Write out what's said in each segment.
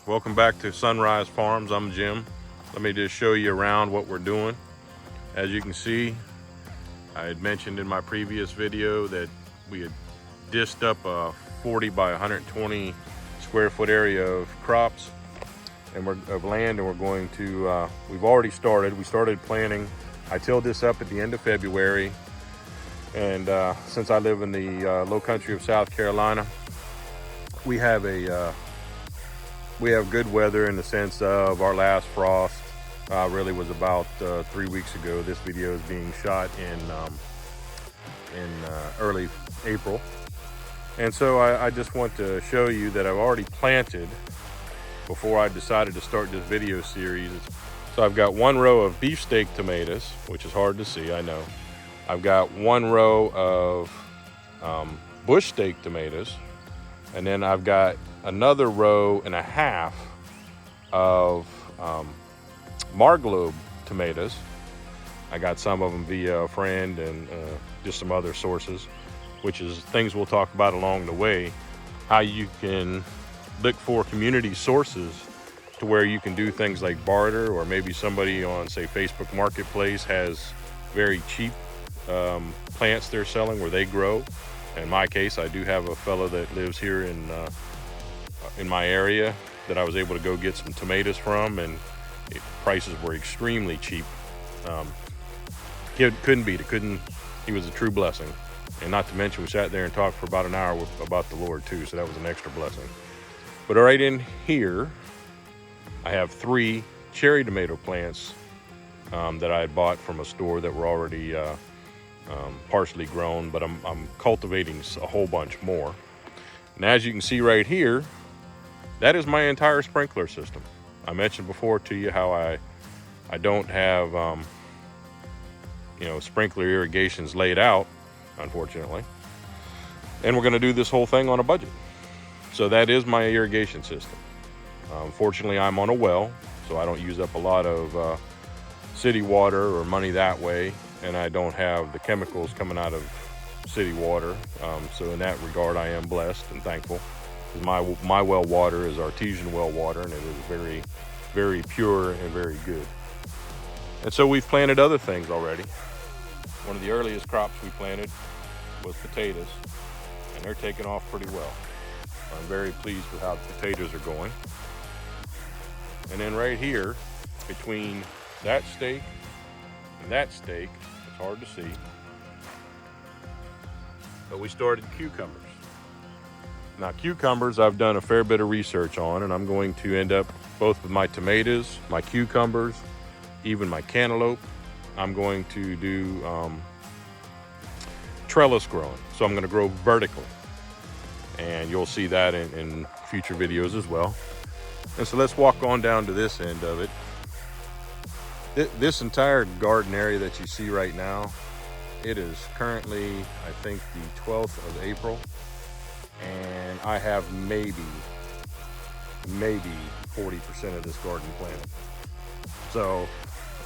Welcome back to Sunrise Farms. I'm Jim. Let me just show you around what we're doing. As you can see, I had mentioned in my previous video that we had disced up a 40 by 120 square foot area of crops and of land, and we're going to, we've already started. We started planting. I tilled this up at the end of February, and since I live in the low country of South Carolina, we have good weather in the sense of our last frost really was about 3 weeks ago. This video is being shot in early April. And so I just want to show you that I've already planted before I decided to start this video series. So I've got one row of beefsteak tomatoes, which is hard to see, I know. I've got one row of bush steak tomatoes, and then I've got another row and a half of Marglobe tomatoes. I got some of them via a friend and just some other sources, which is things we'll talk about along the way, how you can look for community sources to where you can do things like barter, or maybe somebody on, say, Facebook Marketplace has very cheap plants they're selling where they grow. In my case, I do have a fellow that lives here in my area that I was able to go get some tomatoes from, and prices were extremely cheap. Couldn't beat it. He was a true blessing. And not to mention, we sat there and talked for about an hour about the Lord too, so that was an extra blessing. But right in here, I have 3 cherry tomato plants that I had bought from a store that were already partially grown, but I'm cultivating a whole bunch more. And as you can see right here, that is my entire sprinkler system. I mentioned before to you how I don't have sprinkler irrigations laid out, unfortunately, and we're going to do this whole thing on a budget. So that is my irrigation system. Fortunately, I'm on a well, so I don't use up a lot of city water or money that way, and I don't have the chemicals coming out of city water. So in that regard, I am blessed and thankful. My well water is artesian well water, and it is very, very pure and very good. And so we've planted other things already. One of the earliest crops we planted was potatoes, and they're taking off pretty well. I'm very pleased with how the potatoes are going. And then right here, between that stake and that stake, it's hard to see, but we started cucumbers. Now, cucumbers I've done a fair bit of research on, and I'm going to end up both with my tomatoes, my cucumbers, even my cantaloupe. I'm going to do trellis growing. So I'm going to grow vertically, and you'll see that in future videos as well. And so let's walk on down to this end of it. This entire garden area that you see right now, it is currently, I think, the 12th of April, and I have maybe 40% of this garden planted. So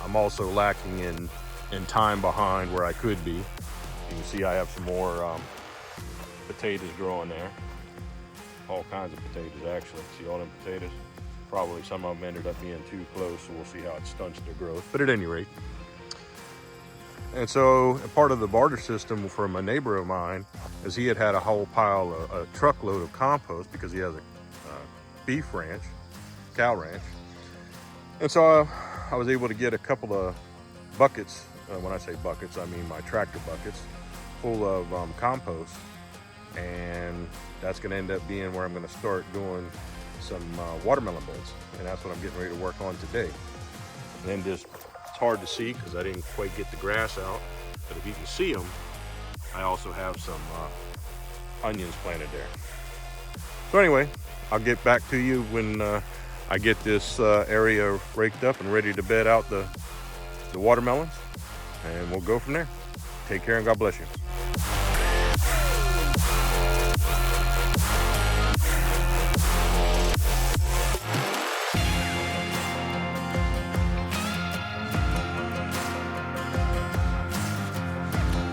I'm also lacking in time behind where I could be. You can see I have some more potatoes growing there. All kinds of potatoes, actually. See all them potatoes? Probably some of them ended up being too close, so we'll see how it stunts their growth. But at any rate, and so a part of the barter system from a neighbor of mine is he had a whole pile, a truckload of compost, because he has a beef ranch, cow ranch. And so I was able to get a couple of buckets. When I say buckets, I mean my tractor buckets full of compost. And that's going to end up being where I'm going to start doing some watermelon beds. And that's what I'm getting ready to work on today. And then just, it's hard to see because I didn't quite get the grass out, but if you can see them, I also have some onions planted there. So anyway, I'll get back to you when I get this area raked up and ready to bed out the watermelons, and we'll go from there. Take care and God bless you.